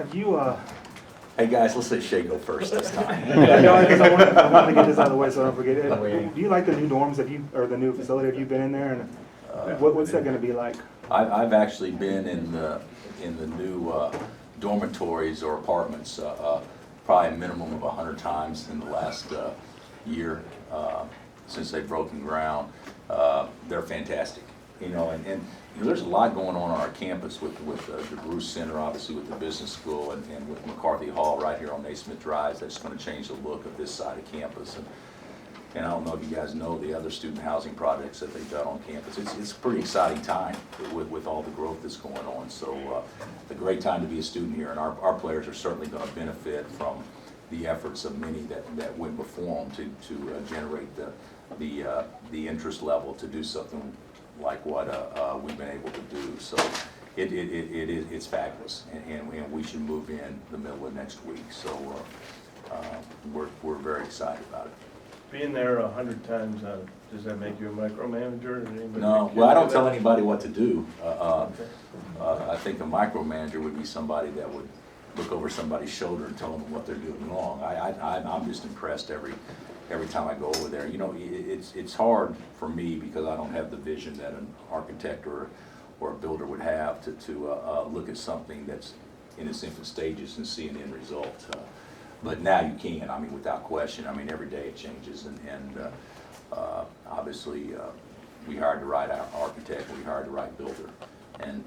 Have you, Hey guys, let's let Shay go first this time. no, because I want to get this out of the way so I don't forget it. Do you like the new dorms, or the new facility, have you been in there? And what's that gonna be like? I've actually been in the new dormitories or apartments probably a minimum of 100 times in the last year since they've broken ground. They're fantastic, you know, and you know, there's a lot going on our campus with the Bruce Center, obviously with the business school, and with McCarthy Hall right here on Naismith Drive. That's going to change the look of this side of campus. And I don't know if you guys know the other student housing projects that they've done on campus. It's a pretty exciting time with all the growth that's going on. So a great time to be a student here, and our players are certainly going to benefit from the efforts of many that went before them to generate the interest level to do something like what we've been able to do. So it's fabulous, and we should move in the middle of next week. So we're very excited about it. Being there 100 times, does that make you a micromanager? No, well, I don't tell anybody what to do. I think a micromanager would be somebody that would look over somebody's shoulder and tell them what they're doing wrong. I'm just impressed every time I go over there. You know, it's hard for me because I don't have the vision that an architect or a builder would have to look at something that's in its infant stages and see an end result. But now you can, I mean, without question. I mean, every day it changes, and obviously we hired the right architect, we hired the right builder, and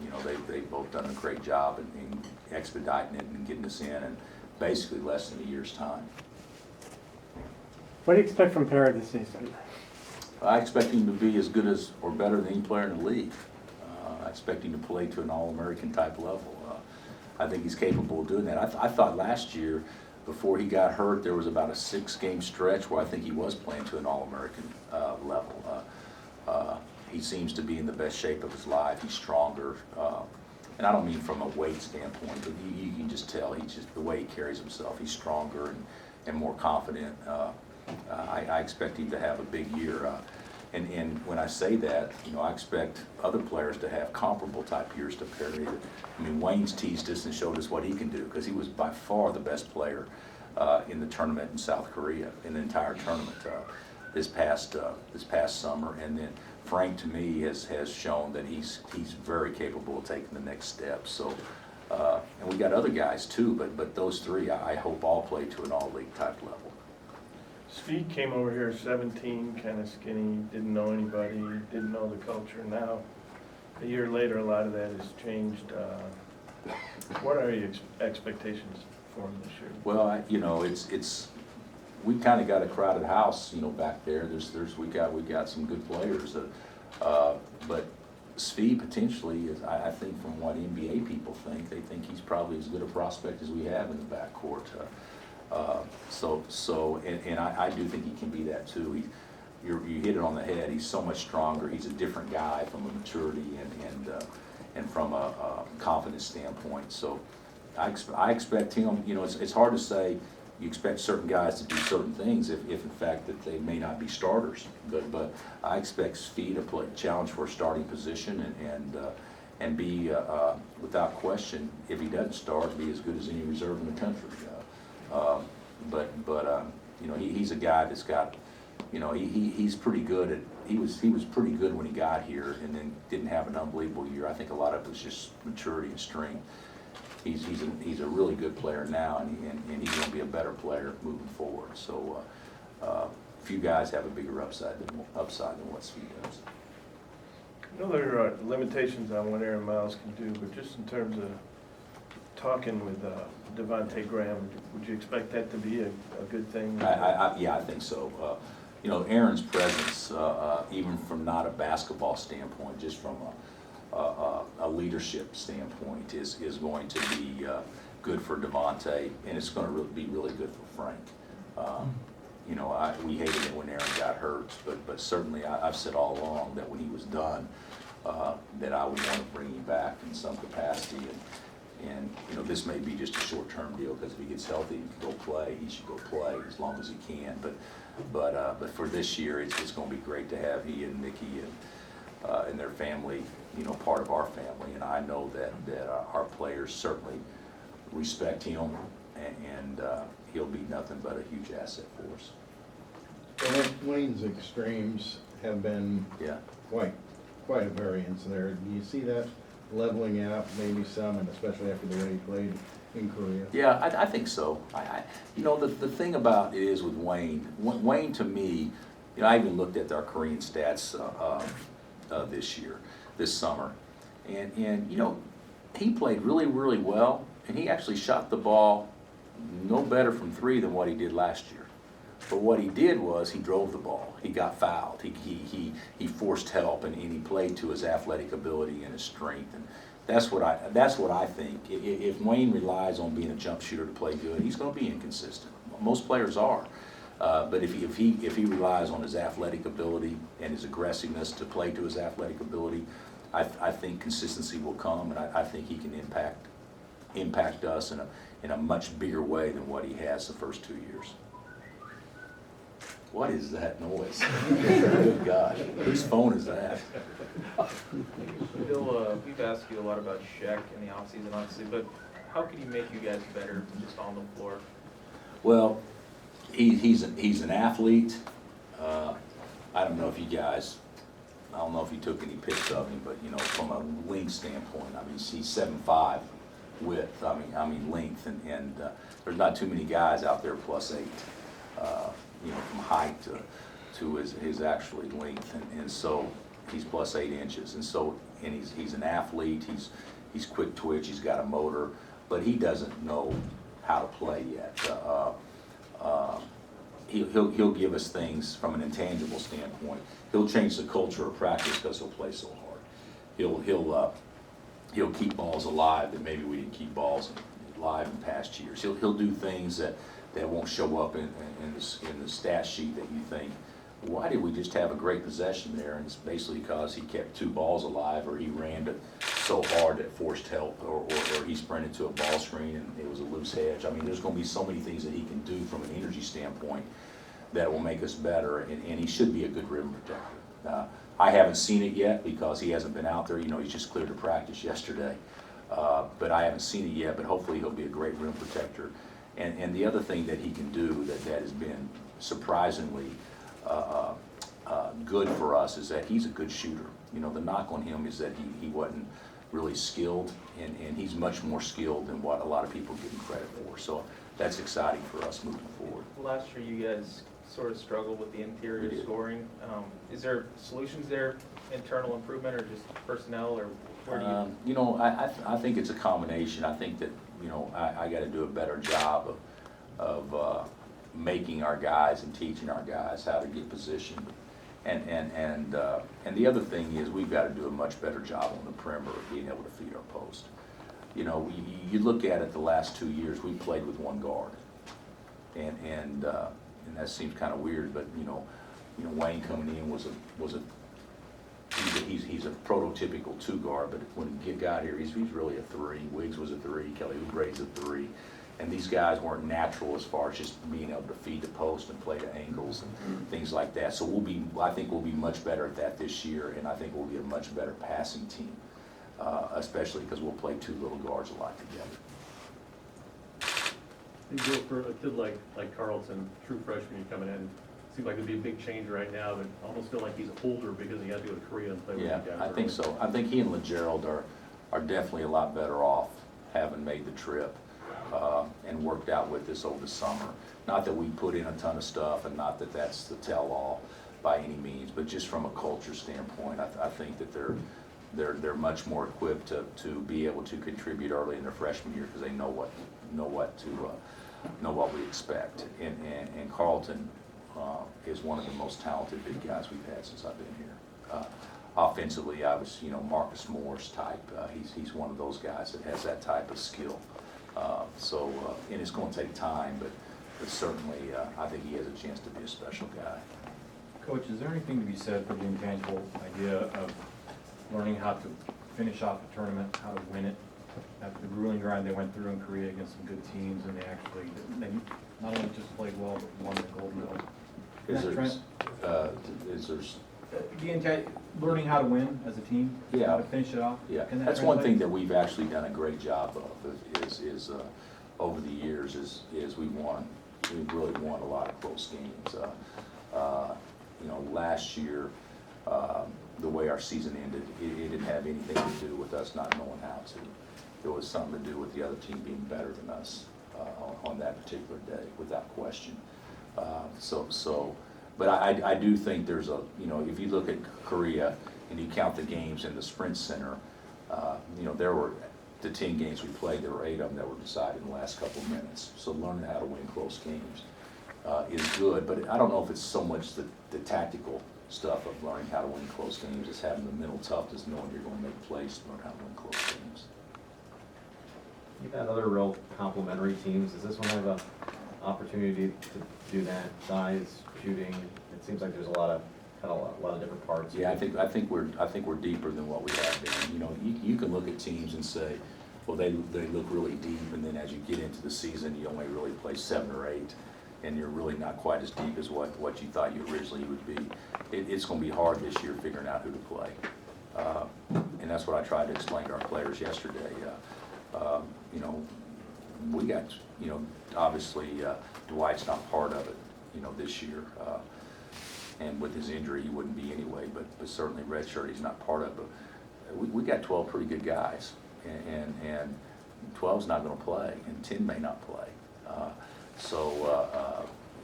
you know, they've both done a great job in expediting it and getting us in basically less than a year's time. What do you expect from Perry this season? I expect him to be as good as or better than any player in the league. I expect him to play to an All-American type level. I think he's capable of doing that. I thought last year, before he got hurt, there was about a 6-game stretch where I think he was playing to an All-American level. He seems to be in the best shape of his life. He's stronger, and I don't mean from a weight standpoint, but you can just tell the way he carries himself. He's stronger and more confident. I expect him to have a big year. And when I say that, you know, I expect other players to have comparable type years to Perry. I mean, Wayne's teased us and showed us what he can do because he was by far the best player in the tournament in South Korea, in the entire tournament this past summer. And then Frank, to me, has shown that he's very capable of taking the next step. So, and we got other guys too, but those three I hope all play to an all-league type level. Svi came over here 17, kind of skinny, didn't know anybody, didn't know the culture. Now, a year later, a lot of that has changed. What are your expectations for him this year? Well, you know, we kind of got a crowded house, you know, back there. We got some good players, but Svi potentially is. I think from what NBA people think, they think he's probably as good a prospect as we have in the backcourt. And I do think he can be that too. You hit it on the head. He's so much stronger. He's a different guy from a maturity and from a confidence standpoint. So I expect him. You know, it's hard to say. You expect certain guys to do certain things if in fact that they may not be starters. But I expect Svi to challenge for a starting position and be without question, if he doesn't start, be as good as any reserve in the country. You know, he's a guy that's got, you know, he's pretty good he was pretty good when he got here, and then didn't have an unbelievable year. I think a lot of it was just maturity and strength. He's a really good player now, and he's going to be a better player moving forward. So few guys have a bigger upside than what Svi does. I know there are limitations on what Aaron Miles can do, but just in terms of talking with Devontae Graham, would you expect that to be a good thing? Yeah, I think so. You know, Aaron's presence, even from not a basketball standpoint, just from a leadership standpoint, is going to be good for Devontae, and it's going to be really good for Frank. You know, we hated it when Aaron got hurt, but certainly I've said all along that when he was done, that I would want to bring him back in some capacity. And you know, this may be just a short-term deal because if he gets healthy and can go play, he should go play as long as he can. But for this year, it's going to be great to have he and Mickey and and their family, part of our family. And I know that our players certainly respect him, and he'll be nothing but a huge asset for us. Wayne's extremes have been Yeah. quite a variance there. Do you see that leveling out, maybe some, and especially after the way he played in Korea? Yeah, I think so. The thing about it is with Wayne to me, I even looked at our Korean stats this summer, and he played really, really well, and he actually shot the ball no better from three than what he did last year. But what he did was he drove the ball. He got fouled. He forced help, and he played to his athletic ability and his strength. And that's what I think. If Wayne relies on being a jump shooter to play good, he's going to be inconsistent. Most players are. But if he relies on his athletic ability and his aggressiveness to play to his athletic ability, I think consistency will come, and I think he can impact us in a much bigger way than what he has the first 2 years. What is that noise? Good gosh, whose phone is that? Bill, we've asked you a lot about Shaq in the offseason, obviously, but how can he make you guys better just on the floor? Well, he's an athlete. I don't know if you guys, I don't know if you took any pics of him, but from a length standpoint, he's 7'5" width. Length, and there's not too many guys out there +8. From height to his actually length, and so he's +8 inches, and he's an athlete. He's quick twitch. He's got a motor, but he doesn't know how to play yet. He'll give us things from an intangible standpoint. He'll change the culture of practice because he'll play so hard. He'll keep balls alive that maybe we didn't keep balls alive in past years. He'll do things that won't show up in the stat sheet that you think, why did we just have a great possession there? And it's basically because he kept 2 balls alive, or he ran so hard that forced help, or he sprinted to a ball screen and it was a loose hedge. There's going to be so many things that he can do from an energy standpoint that will make us better, and he should be a good rim protector. I haven't seen it yet because he hasn't been out there. He's just cleared to practice yesterday. But I haven't seen it yet, but hopefully he'll be a great rim protector. And the other thing that he can do that has been surprisingly good for us is that he's a good shooter. The knock on him is that he wasn't really skilled, and he's much more skilled than what a lot of people give him credit for. So that's exciting for us moving forward. Last year, you guys sort of struggled with the interior scoring. Is there solutions there, internal improvement, or just personnel, or where do you? I think it's a combination. I think that I got to do a better job of making our guys and teaching our guys how to get positioned, and the other thing is we've got to do a much better job on the perimeter of being able to feed our post. You look at it the last 2 years, we played with 1 guard, and that seems kind of weird, but Wayne coming in was a he's a prototypical 2 guard, but when he got here, he's really a 3. Wiggs was a 3, Kelly Oubre's a 3, and these guys weren't natural as far as just being able to feed the post and play to angles and things like that. So I think we'll be much better at that this year, and I think we'll be a much better passing team, especially because we'll play 2 little guards a lot together. And Bill, for a kid like Carlton, true freshman coming in, seems like it'd be a big change right now, but almost feel like he's older because he had to go to Korea and play with Yeah, you guys. I think so. I think he and LeGerald are definitely a lot better off having made the trip and worked out with us over the summer. Not that we put in a ton of stuff, and not that that's the tell-all by any means, but just from a culture standpoint, I think that they're much more equipped to be able to contribute early in their freshman year because they know what we expect. And Carlton is one of the most talented big guys we've had since I've been here. Offensively, I was, Marcus Morris type. He's one of those guys that has that type of skill. And it's going to take time, but certainly I think he has a chance to be a special guy. Coach, is there anything to be said for the intangible idea of learning how to finish off a tournament, how to win it? After the grueling grind they went through in Korea against some good teams, and they not only just played well, but won the gold medal. Is there learning how to win as a team, Yeah. how to finish it off. Yeah, Can that that's one thing translate? that we've actually done a great job of, is over the years, is we've really won a lot of close games. You know, last year, the way our season ended, it didn't have anything to do with us not knowing how to. It was something to do with the other team being better than us on that particular day, without question. But I do think there's a, you know, if you look at Korea and you count the games in the Sprint Center, you know, there were, the 10 games we played, there were 8 of them that were decided in the last couple of minutes. So learning how to win close games is good, but I don't know if it's so much the tactical stuff of learning how to win close games, it's having the mental toughness, knowing you're going to make plays to learn how to win close games. You've had other real complementary teams. Does this one have an opportunity to do that? Size, shooting? It seems like there's a lot of different parts. Yeah, I think we're deeper than what we have been. You know, you can look at teams and say, well, they look really deep, and then as you get into the season, you only really play 7 or 8, and you're really not quite as deep as what you thought you originally would be. It's going to be hard this year figuring out who to play, and that's what I tried to explain to our players yesterday. You know, we got, you know, obviously Dwight's not part of it, you know, this year. And with his injury, he wouldn't be anyway, but certainly redshirt, he's not part of it. But we got 12 pretty good guys, and 12's not going to play, and 10 may not play.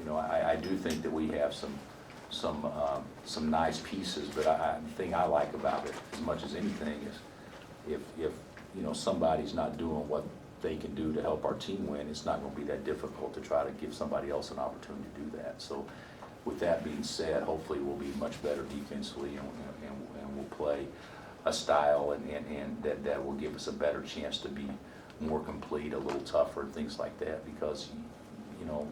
You know, I do think that we have some nice pieces, but the thing I like about it as much as anything is if you know, somebody's not doing what they can do to help our team win, it's not going to be that difficult to try to give somebody else an opportunity to do that. So with that being said, hopefully we'll be much better defensively, and we'll play a style and that will give us a better chance to be more complete, a little tougher, and things like that, because you know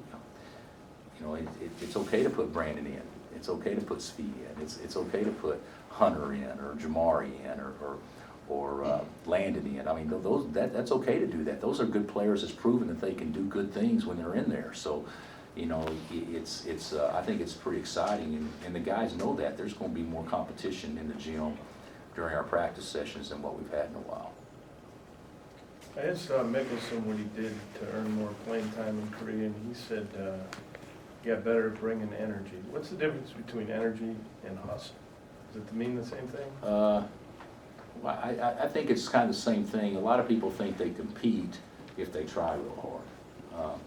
it's okay to put Brandon in, it's okay to put Svi in, it's okay to put Hunter in, or Jamari in, or Landon in. I mean, that's okay to do that. Those are good players that's proven that they can do good things when they're in there. So, you know, I think it's pretty exciting, and the guys know that. There's going to be more competition in the gym during our practice sessions than what we've had in a while. I asked Mickelson what he did to earn more playing time in Korea, and he said he got better at bringing energy. What's the difference between energy and hustle? Does it mean the same thing? Well, I think it's kind of the same thing. A lot of people think they compete if they try real hard.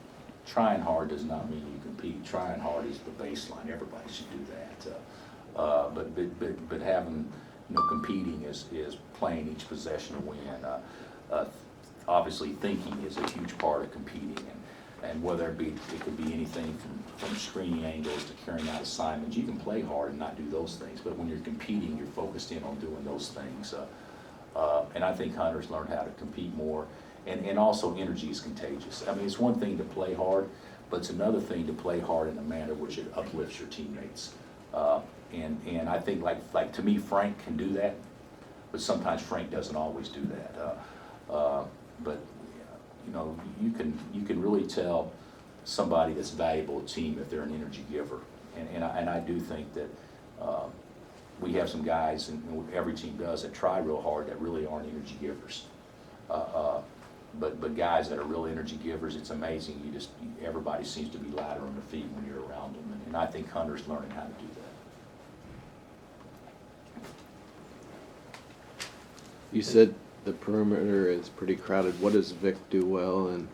Trying hard does not mean you compete. Trying hard is the baseline. Everybody should do that. But having, you know, competing is playing each possession to win. Obviously, thinking is a huge part of competing, and whether it could be anything from screening angles to carrying out assignments. You can play hard and not do those things, but when you're competing, you're focused in on doing those things. And I think Hunter's learned how to compete more, and also energy is contagious. I mean, it's one thing to play hard, but it's another thing to play hard in a manner which it uplifts your teammates. And I think, like to me, Frank can do that, but sometimes Frank doesn't always do that. But you know, you can really tell somebody that's valuable to a team if they're an energy giver, and I do think that we have some guys, and every team does, that try real hard that really aren't energy givers. But guys that are real energy givers, it's amazing. Everybody seems to be lighter on their feet when you're around them, and I think Hunter's learning how to do that. You said the perimeter is pretty crowded. What does Vic do well, and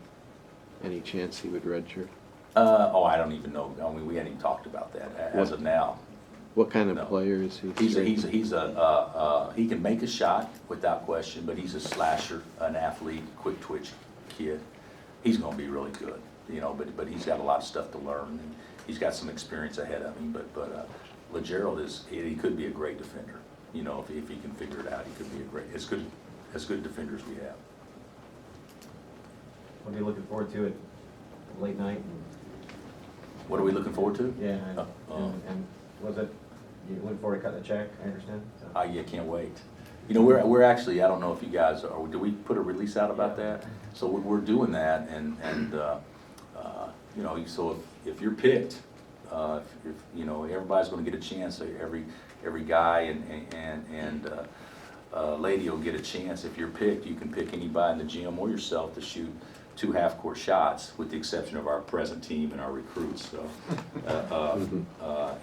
any chance he would redshirt? I don't even know. I mean, we hadn't even talked about that as of now. What kind of No. player is he? He can make a shot without question, but he's a slasher, an athlete, quick twitch kid. He's going to be really good, you know. But he's got a lot of stuff to learn. And he's got some experience ahead of him. But LeGerald he could be a great defender. You know, if he can figure it out, he could be as good defenders we have. What are you looking forward to at late night? What are we looking forward to? Yeah, and was it, you looking forward to cutting a check, I understand? So- Yeah, can't wait. You know, we're actually, I don't know if you guys are, do we put a release out about that? So we're doing that, and you know, so if you're picked, if you know, everybody's going to get a chance. every guy and lady will get a chance. If you're picked, you can pick anybody in the gym or yourself to shoot 2 half-court shots, with the exception of our present team and our recruits. So,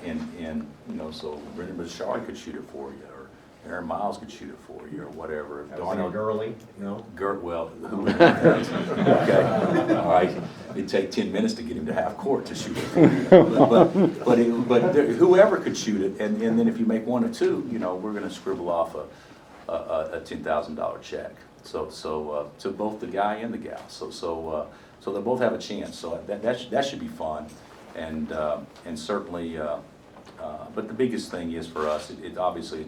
and you know, so Brendan Bashari could shoot it for you, or Aaron Miles could shoot it for you, or whatever. If I was thinking Gurley, no? Well, okay, all right. It'd take 10 minutes to get him to half court to shoot it for you. But whoever could shoot it, and then if you make 1 or 2, you know, we're gonna scribble off a $10,000 check. So to both the guy and the gal. So they both have a chance. So that should be fun, and certainly. But the biggest thing is for us, obviously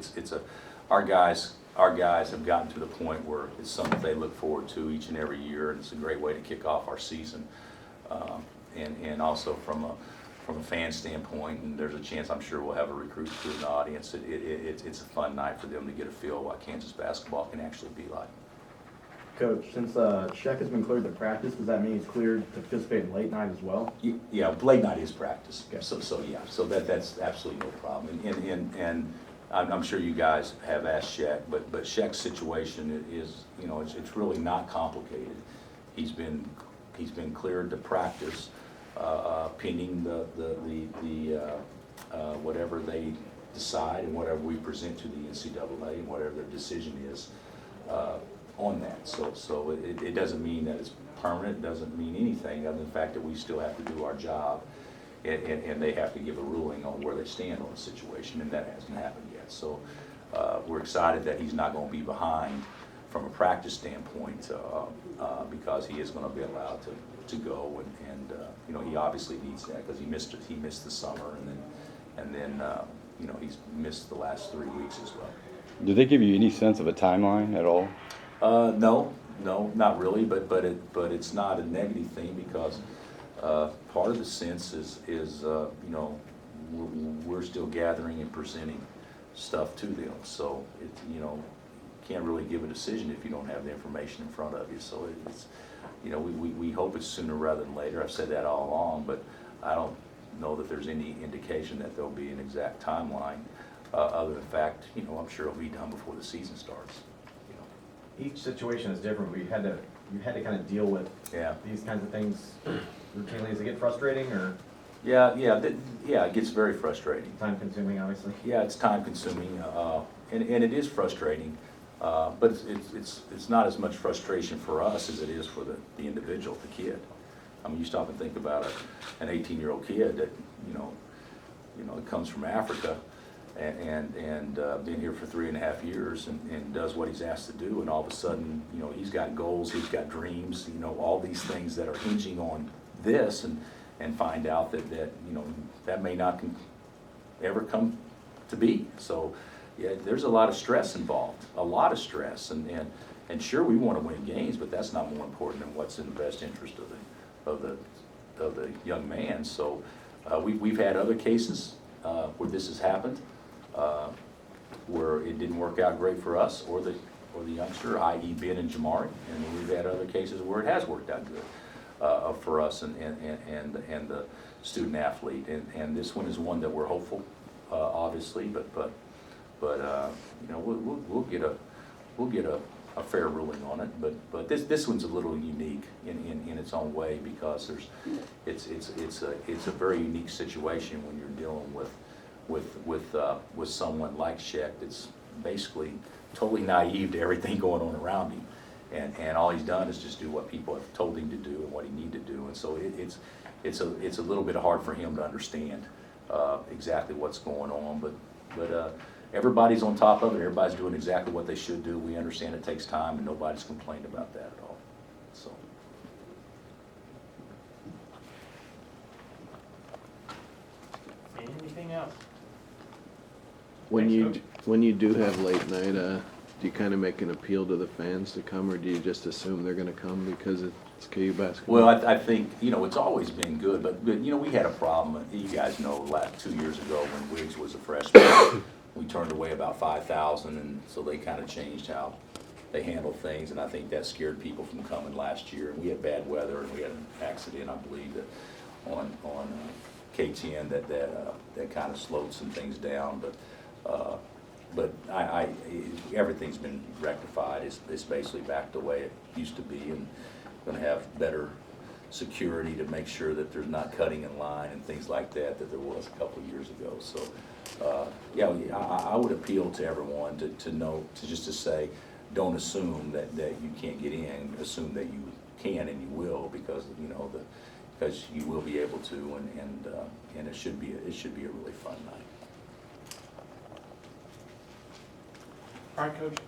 our guys have gotten to the point where it's something they look forward to each and every year, and it's a great way to kick off our season. And also from a fan standpoint, and there's a chance I'm sure we'll have a recruit through an audience. It's a fun night for them to get a feel what Kansas basketball can actually be like. Coach, since Sheck has been cleared to practice, does that mean he's cleared to participate in late night as well? Yeah, late night is practice. Okay. So yeah, so that's absolutely no problem. And I'm sure you guys have asked Sheck, but Sheck's situation is, you know, it's really not complicated. He's been cleared to practice, pending the whatever they decide and whatever we present to the NCAA and whatever their decision is on that. So it doesn't mean that it's permanent. It doesn't mean anything other than the fact that we still have to do our job, and they have to give a ruling on where they stand on the situation, and that hasn't happened yet. So we're excited that he's not going to be behind from a practice standpoint, because he is going to be allowed to go, and you know, he obviously needs that because he missed the summer, and then you know, he's missed the last 3 weeks as well. Do they give you any sense of a timeline at all? No, not really, but it's not a negative thing, because part of the sense is you know, we're still gathering and presenting stuff to them. So you know, can't really give a decision if you don't have the information in front of you. So it's, you know, we hope it's sooner rather than later. I've said that all along, but I don't know that there's any indication that there'll be an exact timeline, other than the fact, you know, I'm sure it'll be done before the season starts. Each situation is different, but you had to kind of deal with Yeah. these kinds of things routinely. Does it get frustrating or Yeah, it gets very frustrating. time consuming, obviously? Yeah, it's time consuming, and it is frustrating, but it's not as much frustration for us as it is for the individual, the kid. I mean, you stop and think about an 18-year-old kid that, you know, that comes from Africa and been here for 3.5 years and does what he's asked to do, and all of a sudden, you know, he's got goals, he's got dreams, you know, all these things that are hinging on this, and find out that you know, that may not ever come to be. So yeah, there's a lot of stress involved, a lot of stress, and sure, we want to win games, but that's not more important than what's in the best interest of the young man. So we've had other cases where this has happened, where it didn't work out great for us or the youngster, i.e. Ben and Jamari, and then we've had other cases where it has worked out good for us and the student athlete, and this one is one that we're hopeful, obviously, but you know, we'll get a fair ruling on it, but this one's a little unique in its own way, because it's a very unique situation when you're dealing with someone like Sheck that's basically totally naive to everything going on around him, and all he's done is just do what people have told him to do and what he needed to do, and so it's a little bit hard for him to understand exactly what's going on, but everybody's on top of it. Everybody's doing exactly what they should do. We understand it takes time, and nobody's complained about that at all. So. Anything else? When Thanks, you do have late night, do you kind of make an appeal to the fans to come, or do you just assume they're going to come because it's KU basketball? Well, I think, you know, it's always been good, but you know, we had a problem. You guys know, 2 years ago when Wiggs was a freshman, we turned away about 5,000, and so they kind of changed how they handle things, and I think that scared people from coming last year. And we had bad weather, and we had an accident, I believe, that on K10 that kind of slowed some things down. But But everything's been rectified. It's basically back the way it used to be, and gonna have better security to make sure that there's not cutting in line and things like that there was a couple of years ago. So, yeah, I would appeal to everyone to know, to say, don't assume that you can't get in, assume that you can and you will, because, you know, because you will be able to, and it should be a really fun night. All right, Coach,